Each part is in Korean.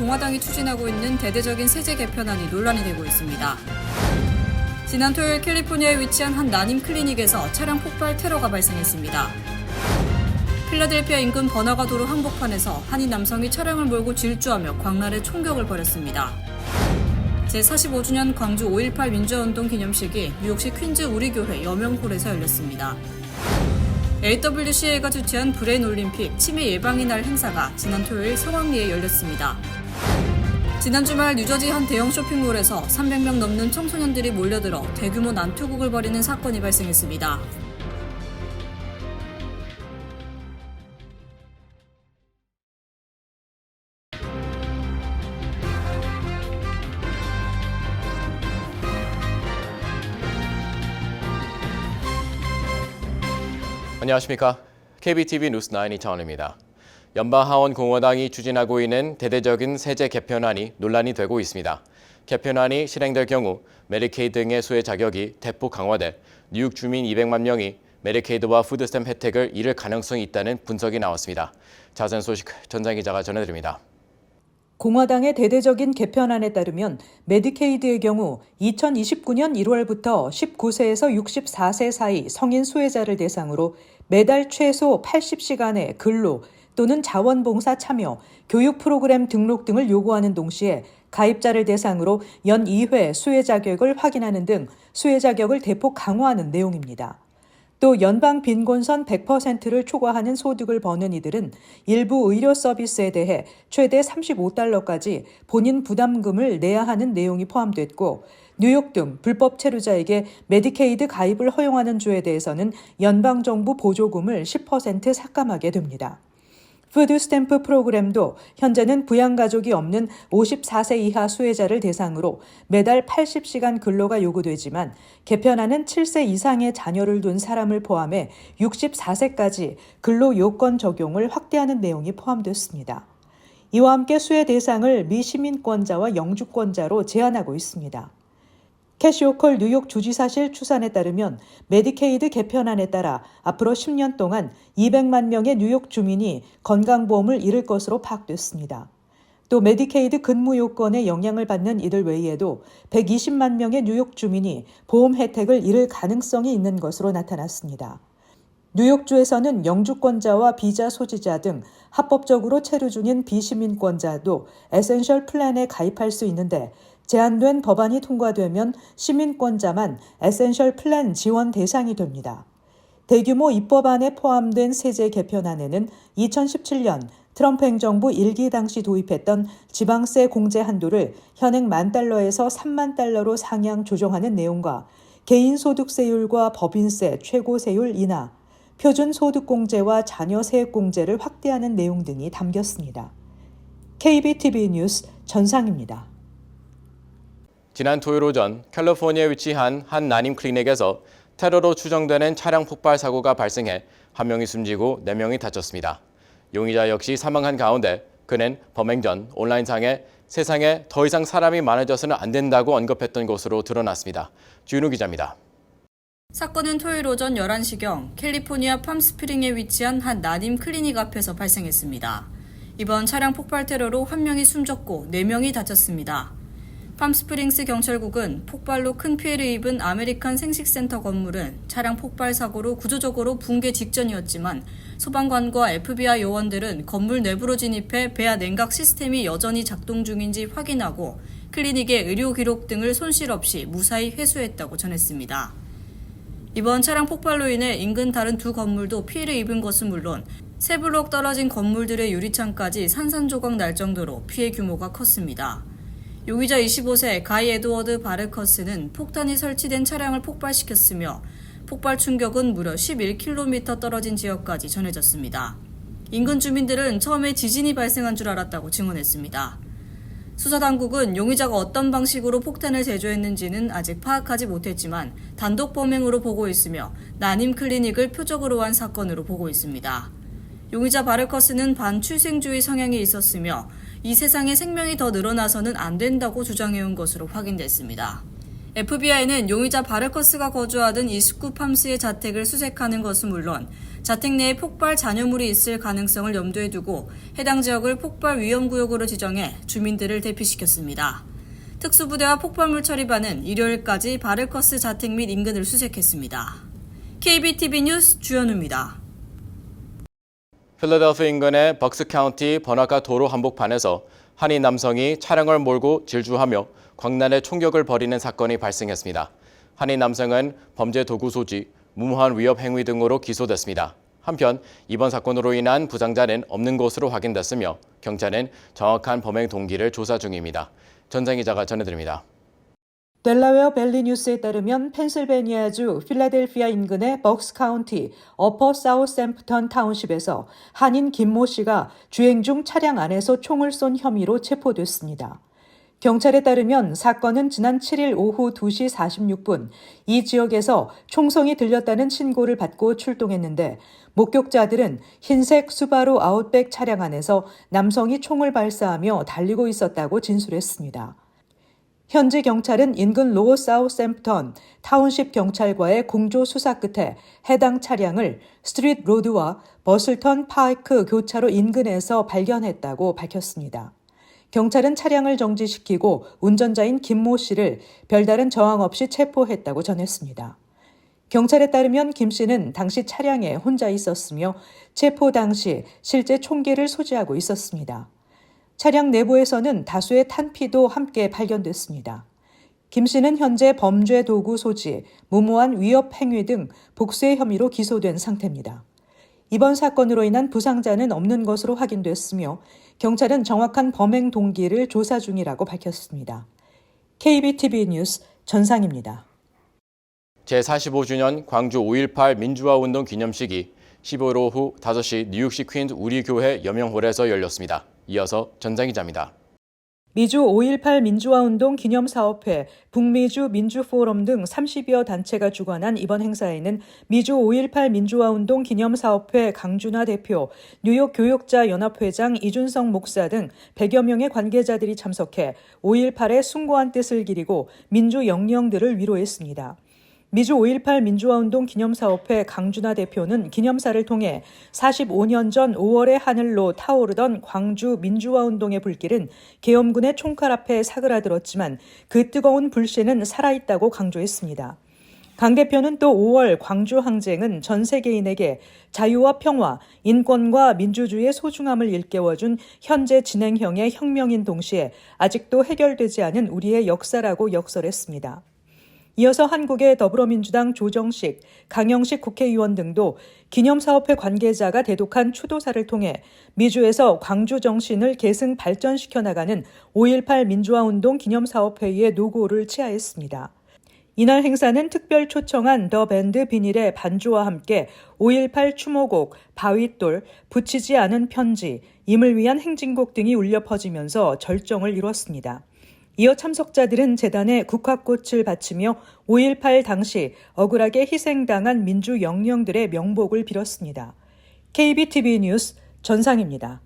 공화당이 추진하고 있는 대대적인 세제 개편안이 논란이 되고 있습니다. 지난 토요일 캘리포니아에 위치한 한 난임 클리닉에서 차량 폭발 테러가 발생했습니다. 필라델피아 인근 번화가 도로 한복판에서 한인 남성이 차량을 몰고 질주하며 광란의 총격을 벌였습니다. 제45주년 광주 5.18 민주화운동 기념식이 뉴욕시 퀸즈 우리교회 여명홀에서 열렸습니다. AWCA가 주최한 브레인 올림픽 치매 예방의 날 행사가 지난 토요일 성황리에 열렸습니다. 지난 주말 뉴저지 한 대형 쇼핑몰에서 300명 넘는 청소년들이 몰려들어 대규모 난투극을 벌이는 사건이 발생했습니다. 안녕하십니까. KBTV 뉴스 9 이창원입니다. 연방하원 공화당이 추진하고 있는 대대적인 세제 개편안이 논란이 되고 있습니다. 개편안이 실행될 경우 메디케이드 등의 수혜 자격이 대폭 강화돼 뉴욕 주민 200만 명이 메디케이드와 푸드스탬프 혜택을 잃을 가능성이 있다는 분석이 나왔습니다. 자세한 소식 전장 기자가 전해드립니다. 공화당의 대대적인 개편안에 따르면 메디케이드의 경우 2029년 1월부터 19세에서 64세 사이 성인 수혜자를 대상으로 매달 최소 80시간의 근로 또는 자원봉사 참여, 교육 프로그램 등록 등을 요구하는 동시에 가입자를 대상으로 연 2회 수혜 자격을 확인하는 등 수혜 자격을 대폭 강화하는 내용입니다. 또 연방 빈곤선 100%를 초과하는 소득을 버는 이들은 일부 의료 서비스에 대해 최대 $35까지 본인 부담금을 내야 하는 내용이 포함됐고, 뉴욕 등 불법 체류자에게 메디케이드 가입을 허용하는 주에 대해서는 연방정부 보조금을 10% 삭감하게 됩니다. 푸드스탬프 프로그램도 현재는 부양가족이 없는 54세 이하 수혜자를 대상으로 매달 80시간 근로가 요구되지만 개편안은 7세 이상의 자녀를 둔 사람을 포함해 64세까지 근로 요건 적용을 확대하는 내용이 포함됐습니다. 이와 함께 수혜 대상을 미시민권자와 영주권자로 제한하고 있습니다. 캐시 호컬 뉴욕 주지사실 추산에 따르면 메디케이드 개편안에 따라 앞으로 10년 동안 200만 명의 뉴욕 주민이 건강보험을 잃을 것으로 파악됐습니다. 또 메디케이드 근무 요건에 영향을 받는 이들 외에도 120만 명의 뉴욕 주민이 보험 혜택을 잃을 가능성이 있는 것으로 나타났습니다. 뉴욕주에서는 영주권자와 비자 소지자 등 합법적으로 체류 중인 비시민권자도 에센셜 플랜에 가입할 수 있는데, 제한된 법안이 통과되면 시민권자만 에센셜 플랜 지원 대상이 됩니다. 대규모 입법안에 포함된 세제 개편안에는 2017년 트럼프 행정부 1기 당시 도입했던 지방세 공제 한도를 현행 $10,000에서 $30,000로 상향 조정하는 내용과 개인소득세율과 법인세 최고세율 인하, 표준소득공제와 자녀세액공제를 확대하는 내용 등이 담겼습니다. KBTV 뉴스 전상입니다. 지난 토요일 오전 캘리포니아에 위치한 한 난임 클리닉에서 테러로 추정되는 차량 폭발 사고가 발생해 1명이 숨지고 4명이 다쳤습니다. 용의자 역시 사망한 가운데 그는 범행 전 온라인상에 세상에 더 이상 사람이 많아져서는 안 된다고 언급했던 것으로 드러났습니다. 주윤우 기자입니다. 사건은 토요일 오전 11시경 캘리포니아 팜스프링에 위치한 한 난임 클리닉 앞에서 발생했습니다. 이번 차량 폭발 테러로 1명이 숨졌고 4명이 다쳤습니다. 팜스프링스 경찰국은 폭발로 큰 피해를 입은 아메리칸 생식센터 건물은 차량 폭발 사고로 구조적으로 붕괴 직전이었지만 소방관과 FBI 요원들은 건물 내부로 진입해 배아 냉각 시스템이 여전히 작동 중인지 확인하고 클리닉의 의료 기록 등을 손실 없이 무사히 회수했다고 전했습니다. 이번 차량 폭발로 인해 인근 다른 2 건물도 피해를 입은 것은 물론 3블록 떨어진 건물들의 유리창까지 산산조각 날 정도로 피해 규모가 컸습니다. 용의자 25세 가이 에드워드 바르커스는 폭탄이 설치된 차량을 폭발시켰으며 폭발 충격은 무려 11km 떨어진 지역까지 전해졌습니다. 인근 주민들은 처음에 지진이 발생한 줄 알았다고 증언했습니다. 수사당국은 용의자가 어떤 방식으로 폭탄을 제조했는지는 아직 파악하지 못했지만 단독 범행으로 보고 있으며 난임 클리닉을 표적으로 한 사건으로 보고 있습니다. 용의자 바르커스는 반출생주의 성향이 있었으며 이 세상에 생명이 더 늘어나서는 안 된다고 주장해온 것으로 확인됐습니다. FBI는 용의자 바르커스가 거주하던 29 팜스의 자택을 수색하는 것은 물론 자택 내에 폭발 잔여물이 있을 가능성을 염두에 두고 해당 지역을 폭발 위험구역으로 지정해 주민들을 대피시켰습니다. 특수부대와 폭발물 처리반은 일요일까지 바르커스 자택 및 인근을 수색했습니다. KBTV 뉴스 주현우입니다. 필라델피아 인근의 벅스 카운티 번화가 도로 한복판에서 한인 남성이 차량을 몰고 질주하며 광란의 총격을 벌이는 사건이 발생했습니다. 한인 남성은 범죄 도구 소지, 무모한 위협 행위 등으로 기소됐습니다. 한편 이번 사건으로 인한 부상자는 없는 것으로 확인됐으며 경찰은 정확한 범행 동기를 조사 중입니다. 전장 기자가 전해드립니다. 델라웨어 벨리 뉴스에 따르면 펜실베니아주 필라델피아 인근의 벅스 카운티 어퍼 사우샘프턴 타운십에서 한인 김모 씨가 주행 중 차량 안에서 총을 쏜 혐의로 체포됐습니다. 경찰에 따르면 사건은 지난 7일 오후 2시 46분 이 지역에서 총성이 들렸다는 신고를 받고 출동했는데 목격자들은 흰색 수바루 아웃백 차량 안에서 남성이 총을 발사하며 달리고 있었다고 진술했습니다. 현지 경찰은 인근 로어 사우샘프턴 타운십 경찰과의 공조 수사 끝에 해당 차량을 스트리트 로드와 버슬턴 파이크 교차로 인근에서 발견했다고 밝혔습니다. 경찰은 차량을 정지시키고 운전자인 김모 씨를 별다른 저항 없이 체포했다고 전했습니다. 경찰에 따르면 김 씨는 당시 차량에 혼자 있었으며 체포 당시 실제 총기를 소지하고 있었습니다. 차량 내부에서는 다수의 탄피도 함께 발견됐습니다. 김 씨는 현재 범죄 도구 소지, 무모한 위협 행위 등 복수의 혐의로 기소된 상태입니다. 이번 사건으로 인한 부상자는 없는 것으로 확인됐으며 경찰은 정확한 범행 동기를 조사 중이라고 밝혔습니다. KBTV 뉴스 전상입니다. 제45주년 광주 5.18 민주화운동 기념식이 15일 오후 5시 뉴욕시 퀸즈 우리교회 여명홀에서 열렸습니다. 이어서 전장 기자입니다. 미주 5.18 민주화운동 기념사업회, 북미주 민주포럼 등 30여 단체가 주관한 이번 행사에는 미주 5.18 민주화운동 기념사업회 강준하 대표, 뉴욕 교역자연합회장 이준성 목사 등 100여 명의 관계자들이 참석해 5.18의 숭고한 뜻을 기리고 민주 영령들을 위로했습니다. 미주 5.18 민주화운동 기념사업회 강준하 대표는 기념사를 통해 45년 전 5월의 하늘로 타오르던 광주 민주화운동의 불길은 계엄군의 총칼 앞에 사그라들었지만 그 뜨거운 불씨는 살아있다고 강조했습니다. 강 대표는 또 5월 광주 항쟁은 전 세계인에게 자유와 평화, 인권과 민주주의의 소중함을 일깨워준 현재 진행형의 혁명인 동시에 아직도 해결되지 않은 우리의 역사라고 역설했습니다. 이어서 한국의 더불어민주당 조정식, 강영식 국회의원 등도 기념사업회 관계자가 대독한 추도사를 통해 미주에서 광주 정신을 계승 발전시켜 나가는 5.18 민주화운동 기념사업회의 노고를 치하했습니다. 이날 행사는 특별 초청한 더 밴드 비닐의 반주와 함께 5.18 추모곡, 바윗돌, 붙이지 않은 편지, 임을 위한 행진곡 등이 울려 퍼지면서 절정을 이뤘습니다. 이어 참석자들은 재단에 국화꽃을 바치며 5.18 당시 억울하게 희생당한 민주 영령들의 명복을 빌었습니다. KBTV 뉴스 전상입니다.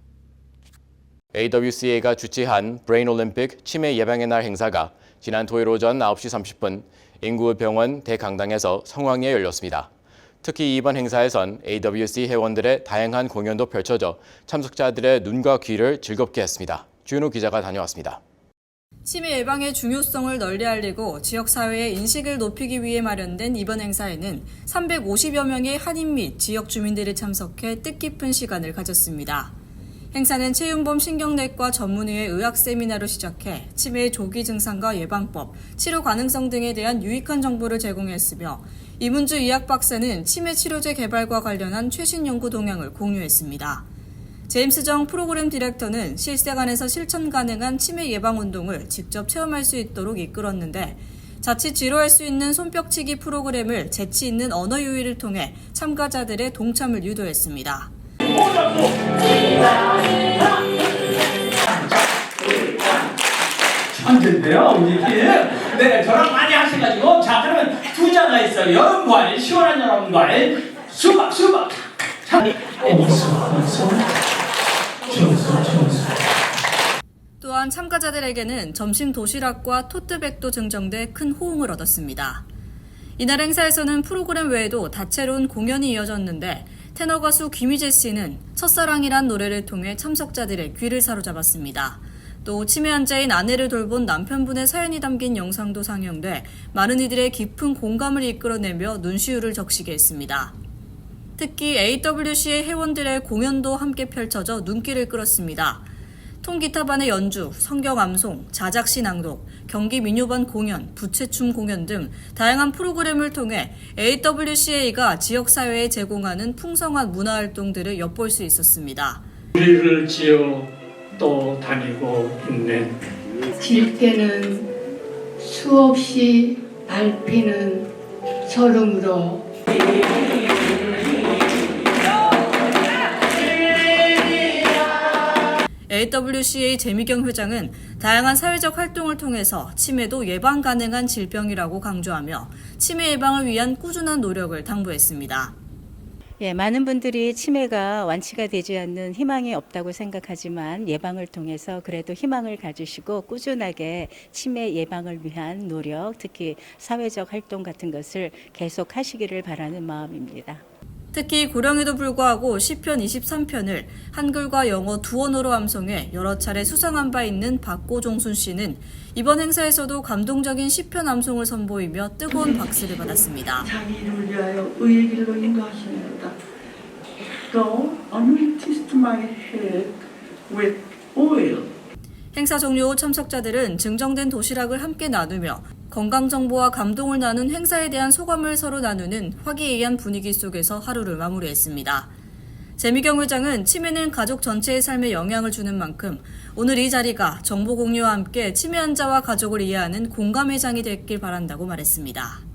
AWCA가 주최한 브레인 올림픽 치매 예방의 날 행사가 지난 토요일 오전 9시 30분 인구병원 대강당에서 성황리에 열렸습니다. 특히 이번 행사에선 AWC 회원들의 다양한 공연도 펼쳐져 참석자들의 눈과 귀를 즐겁게 했습니다. 주현우 기자가 다녀왔습니다. 치매 예방의 중요성을 널리 알리고 지역사회의 인식을 높이기 위해 마련된 이번 행사에는 350여 명의 한인 및 지역 주민들이 참석해 뜻깊은 시간을 가졌습니다. 행사는 최윤범 신경내과 전문의의 의학 세미나로 시작해 치매의 조기 증상과 예방법, 치료 가능성 등에 대한 유익한 정보를 제공했으며 이문주 의학 박사는 치매 치료제 개발과 관련한 최신 연구 동향을 공유했습니다. 제임스 정 프로그램 디렉터는 실생활에서 실천 가능한 치매 예방 운동을 직접 체험할 수 있도록 이끌었는데 자칫 지루할 수 있는 손뼉치기 프로그램을 재치 있는 언어 유희를 통해 참가자들의 동참을 유도했습니다. 천재인데요, 우리 길. 네, 저랑 많이 하셔가지고. 자, 그러면 두 자가 있어요. 여름과일, 시원한 여름과일. 수박. 또한 또한 참가자들에게는 점심 도시락과 토트백도 증정돼 큰 호응을 얻었습니다. 이날 행사에서는 프로그램 외에도 다채로운 공연이 이어졌는데 테너 가수 김희재 씨는 첫사랑이란 노래를 통해 참석자들의 귀를 사로잡았습니다. 또 치매 환자인 아내를 돌본 남편분의 사연이 담긴 영상도 상영돼 많은 이들의 깊은 공감을 이끌어내며 눈시울을 적시게 했습니다. 특히 AWC의 회원들의 공연도 함께 펼쳐져 눈길을 끌었습니다. 통기타반의 연주, 성경 암송, 자작시 낭독, 경기 민요반 공연, 부채춤 공연 등 다양한 프로그램을 통해 AWCA가 지역사회에 제공하는 풍성한 문화활동들을 엿볼 수 있었습니다. 우리를 지어 또 다니고 있는 질 때는 수없이 밟히는 설움으로 AWCA 재미경 회장은 다양한 사회적 활동을 통해서 치매도 예방 가능한 질병이라고 강조하며 치매 예방을 위한 꾸준한 노력을 당부했습니다. 많은 분들이 치매가 완치가 되지 않는 희망이 없다고 생각하지만 예방을 통해서 그래도 희망을 가지시고 꾸준하게 치매 예방을 위한 노력, 특히 사회적 활동 같은 것을 계속 하시기를 바라는 마음입니다. 특히 고령에도 불구하고 시편 23편을 한글과 영어 두 언어로 암송해 여러 차례 수상한 바 있는 박고종순 씨는 이번 행사에서도 감동적인 시편 암송을 선보이며 뜨거운 박수를 받았습니다. 자기 이름을 위하여 의의 길로 인도하시는도다. Go anoint my head with oil. 행사 종료 후 참석자들은 증정된 도시락을 함께 나누며 건강정보와 감동을 나눈 행사에 대한 소감을 서로 나누는 화기애애한 분위기 속에서 하루를 마무리했습니다. 재미경 회장은 치매는 가족 전체의 삶에 영향을 주는 만큼 오늘 이 자리가 정보 공유와 함께 치매 환자와 가족을 이해하는 공감의 장이 됐길 바란다고 말했습니다.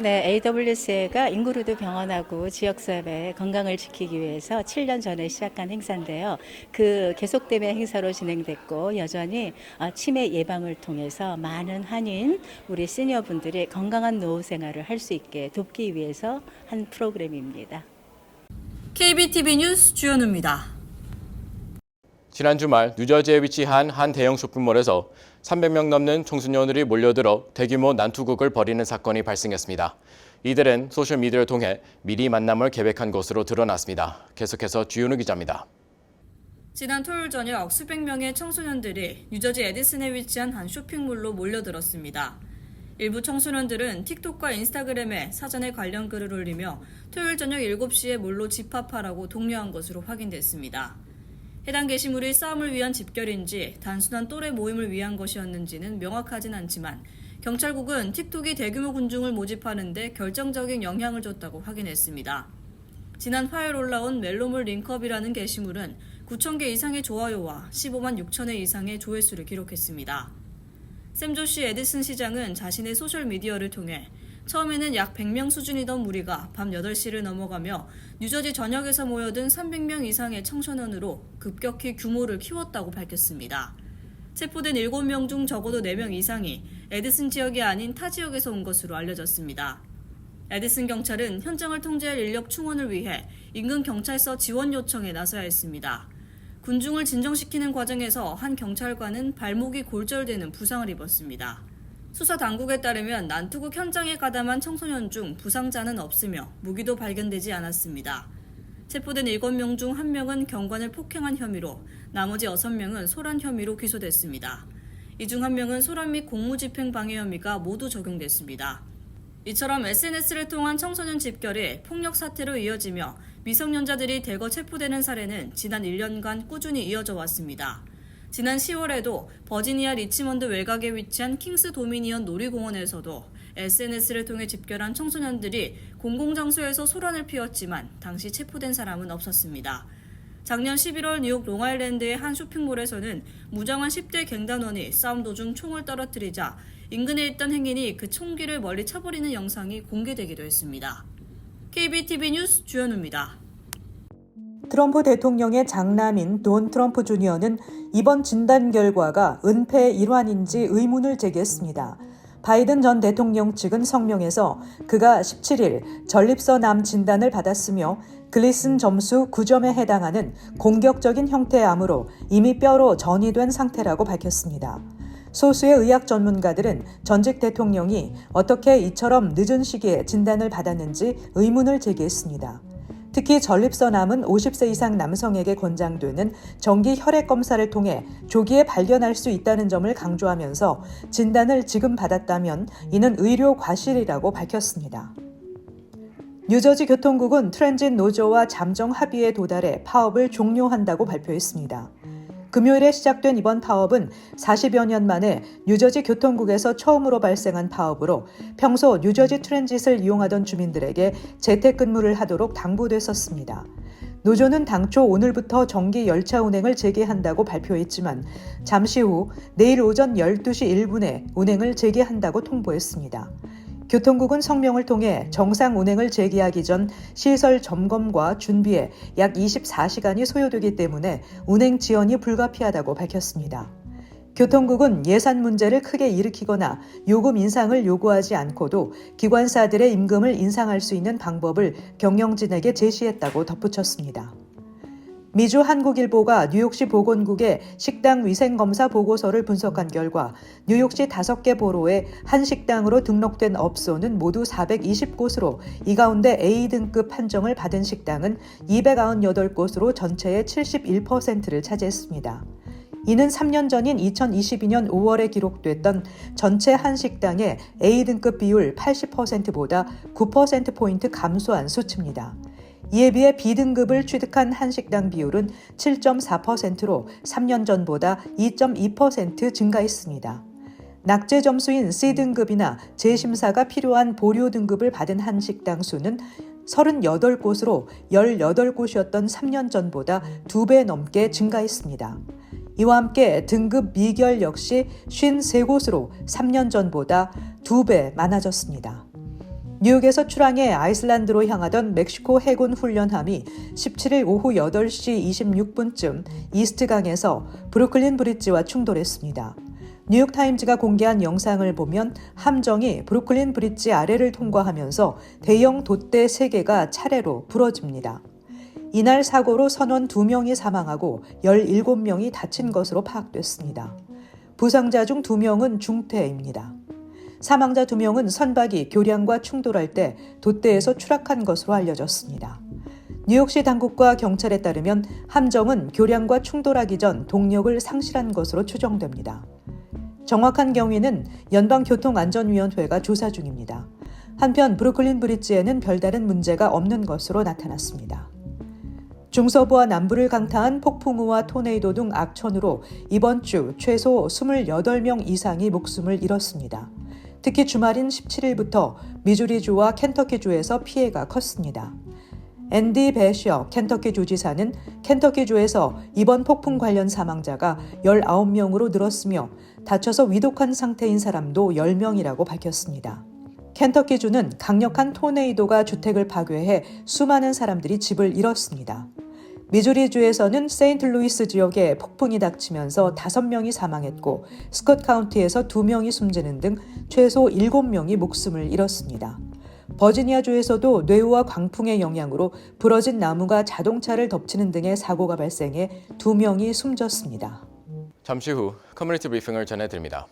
AWCA가 인구루드 병원하고 지역사회의 건강을 지키기 위해서 7년 전에 시작한 행사인데요. 그 계속되는 행사로 진행됐고 여전히 치매 예방을 통해서 많은 한인 우리 시니어분들이 건강한 노후 생활을 할 수 있게 돕기 위해서 한 프로그램입니다. KBTV 뉴스 주연우입니다. 지난 주말 뉴저지에 위치한 한 대형 쇼핑몰에서 300명 넘는 청소년들이 몰려들어 대규모 난투극을 벌이는 사건이 발생했습니다. 이들은 소셜미디어를 통해 미리 만남을 계획한 것으로 드러났습니다. 계속해서 주윤우 기자입니다. 지난 토요일 저녁 수백 명의 청소년들이 뉴저지 에디슨에 위치한 한 쇼핑몰로 몰려들었습니다. 일부 청소년들은 틱톡과 인스타그램에 사전에 관련 글을 올리며 토요일 저녁 7시에 몰로 집합하라고 독려한 것으로 확인됐습니다. 해당 게시물이 싸움을 위한 집결인지 단순한 또래 모임을 위한 것이었는지는 명확하진 않지만 경찰국은 틱톡이 대규모 군중을 모집하는 데 결정적인 영향을 줬다고 확인했습니다. 지난 화요일 올라온 멜로몰 링크업이라는 게시물은 9,000개 이상의 좋아요와 15만 6천회 이상의 조회수를 기록했습니다. 샘 조시 에디슨 시장은 자신의 소셜미디어를 통해 처음에는 약 100명 수준이던 무리가 밤 8시를 넘어가며 뉴저지 전역에서 모여든 300명 이상의 청소년으로 급격히 규모를 키웠다고 밝혔습니다. 체포된 7명 중 적어도 4명 이상이 에디슨 지역이 아닌 타 지역에서 온 것으로 알려졌습니다. 에디슨 경찰은 현장을 통제할 인력 충원을 위해 인근 경찰서 지원 요청에 나서야 했습니다. 군중을 진정시키는 과정에서 한 경찰관은 발목이 골절되는 부상을 입었습니다. 수사 당국에 따르면 난투극 현장에 가담한 청소년 중 부상자는 없으며 무기도 발견되지 않았습니다. 체포된 7명 중 1명은 경관을 폭행한 혐의로 나머지 6명은 소란 혐의로 기소됐습니다. 이 중 1명은 소란 및 공무집행 방해 혐의가 모두 적용됐습니다. 이처럼 SNS를 통한 청소년 집결이 폭력 사태로 이어지며 미성년자들이 대거 체포되는 사례는 지난 1년간 꾸준히 이어져 왔습니다. 지난 10월에도 버지니아 리치먼드 외곽에 위치한 킹스 도미니언 놀이공원에서도 SNS를 통해 집결한 청소년들이 공공장소에서 소란을 피웠지만 당시 체포된 사람은 없었습니다. 작년 11월 뉴욕 롱아일랜드의 한 쇼핑몰에서는 무장한 10대 갱단원이 싸움 도중 총을 떨어뜨리자 인근에 있던 행인이 그 총기를 멀리 쳐버리는 영상이 공개되기도 했습니다. KBTV 뉴스 주연우입니다. 트럼프 대통령의 장남인 돈 트럼프 주니어는 이번 진단 결과가 은폐의 일환인지 의문을 제기했습니다. 바이든 전 대통령 측은 성명에서 그가 17일 전립선 암 진단을 받았으며 글리슨 점수 9점에 해당하는 공격적인 형태의 암으로 이미 뼈로 전이된 상태라고 밝혔습니다. 소수의 의학 전문가들은 전직 대통령이 어떻게 이처럼 늦은 시기에 진단을 받았는지 의문을 제기했습니다. 특히 전립선암은 50세 이상 남성에게 권장되는 정기 혈액 검사를 통해 조기에 발견할 수 있다는 점을 강조하면서 진단을 지금 받았다면 이는 의료 과실이라고 밝혔습니다. 뉴저지 교통국은 트랜짓 노조와 잠정 합의에 도달해 파업을 종료한다고 발표했습니다. 금요일에 시작된 이번 파업은 40여 년 만에 뉴저지 교통국에서 처음으로 발생한 파업으로 평소 뉴저지 트랜짓을 이용하던 주민들에게 재택근무를 하도록 당부됐었습니다. 노조는 당초 오늘부터 정기 열차 운행을 재개한다고 발표했지만 잠시 후 내일 오전 12시 1분에 운행을 재개한다고 통보했습니다. 교통국은 성명을 통해 정상 운행을 재개하기 전 시설 점검과 준비에 약 24시간이 소요되기 때문에 운행 지연이 불가피하다고 밝혔습니다. 교통국은 예산 문제를 크게 일으키거나 요금 인상을 요구하지 않고도 기관사들의 임금을 인상할 수 있는 방법을 경영진에게 제시했다고 덧붙였습니다. 미주 한국일보가 뉴욕시 보건국의 식당 위생검사 보고서를 분석한 결과 뉴욕시 5개 보로의 한 식당으로 등록된 업소는 모두 420곳으로 이 가운데 A등급 판정을 받은 식당은 298곳으로 전체의 71%를 차지했습니다. 이는 3년 전인 2022년 5월에 기록됐던 전체 한 식당의 A등급 비율 80%보다 9%포인트 감소한 수치입니다. 이에 비해 B등급을 취득한 한식당 비율은 7.4%로 3년 전보다 2.2% 증가했습니다. 낙제 점수인 C등급이나 재심사가 필요한 보류 등급을 받은 한식당 수는 38곳으로 18곳이었던 3년 전보다 2배 넘게 증가했습니다. 이와 함께 등급 미결 역시 53곳으로 3년 전보다 2배 많아졌습니다. 뉴욕에서 출항해 아이슬란드로 향하던 멕시코 해군 훈련함이 17일 오후 8시 26분쯤 이스트강에서 브루클린 브릿지와 충돌했습니다. 뉴욕타임즈가 공개한 영상을 보면 함정이 브루클린 브릿지 아래를 통과하면서 대형 돛대 3개가 차례로 부러집니다. 이날 사고로 선원 2명이 사망하고 17명이 다친 것으로 파악됐습니다. 부상자 중 2명은 중태입니다. 사망자 2명은 선박이 교량과 충돌할 때 돛대에서 추락한 것으로 알려졌습니다. 뉴욕시 당국과 경찰에 따르면 함정은 교량과 충돌하기 전 동력을 상실한 것으로 추정됩니다. 정확한 경위는 연방교통안전위원회가 조사 중입니다. 한편 브루클린 브릿지에는 별다른 문제가 없는 것으로 나타났습니다. 중서부와 남부를 강타한 폭풍우와 토네이도 등 악천후로 이번 주 최소 28명 이상이 목숨을 잃었습니다. 특히 주말인 17일부터 미주리주와 켄터키주에서 피해가 컸습니다. 앤디 배셔 켄터키 주지사는 켄터키주에서 이번 폭풍 관련 사망자가 19명으로 늘었으며 다쳐서 위독한 상태인 사람도 10명이라고 밝혔습니다. 켄터키주는 강력한 토네이도가 주택을 파괴해 수많은 사람들이 집을 잃었습니다. 미주리주에서는 세인트루이스 지역에 폭풍이 닥치면서 5명이 사망했고 스콧 카운티에서 2명이 숨지는 등 최소 7명이 목숨을 잃었습니다. 버지니아주에서도 뇌우와 광풍의 영향으로 부러진 나무가 자동차를 덮치는 등의 사고가 발생해 2명이 숨졌습니다. 잠시 후 커뮤니티 브리핑을 전해드립니다.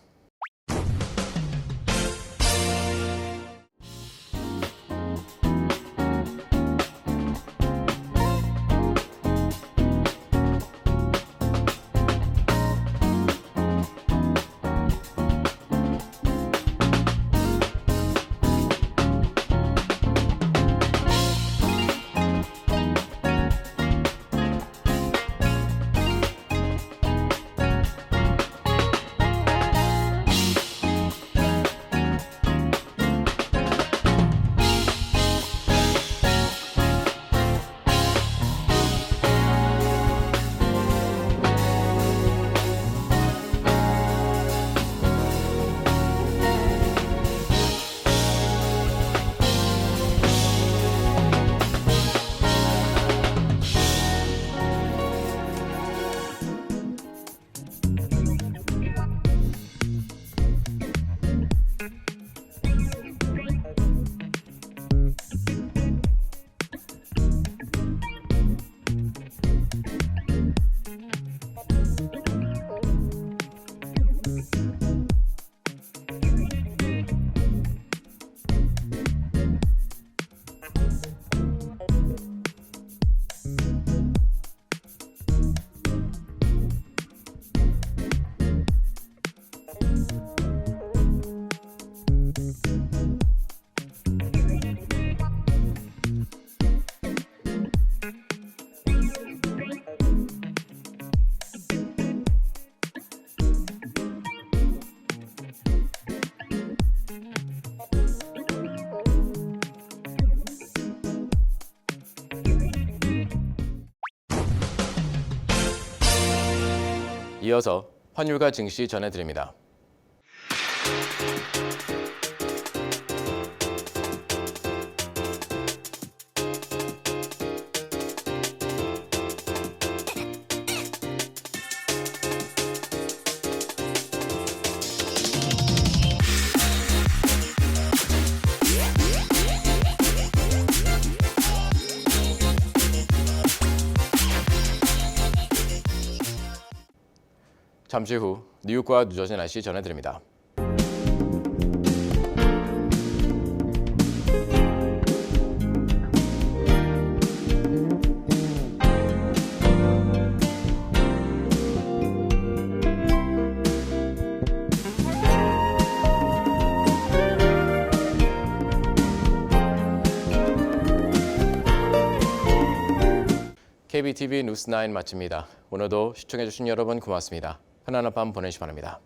이어서 환율과 증시 전해드립니다. 잠시 후 뉴욕과 뉴저지 날씨 전해드립니다. KBTV 뉴스 9 마칩니다. 오늘도 시청해주신 여러분 고맙습니다. 편안한 밤 보내시기 바랍니다.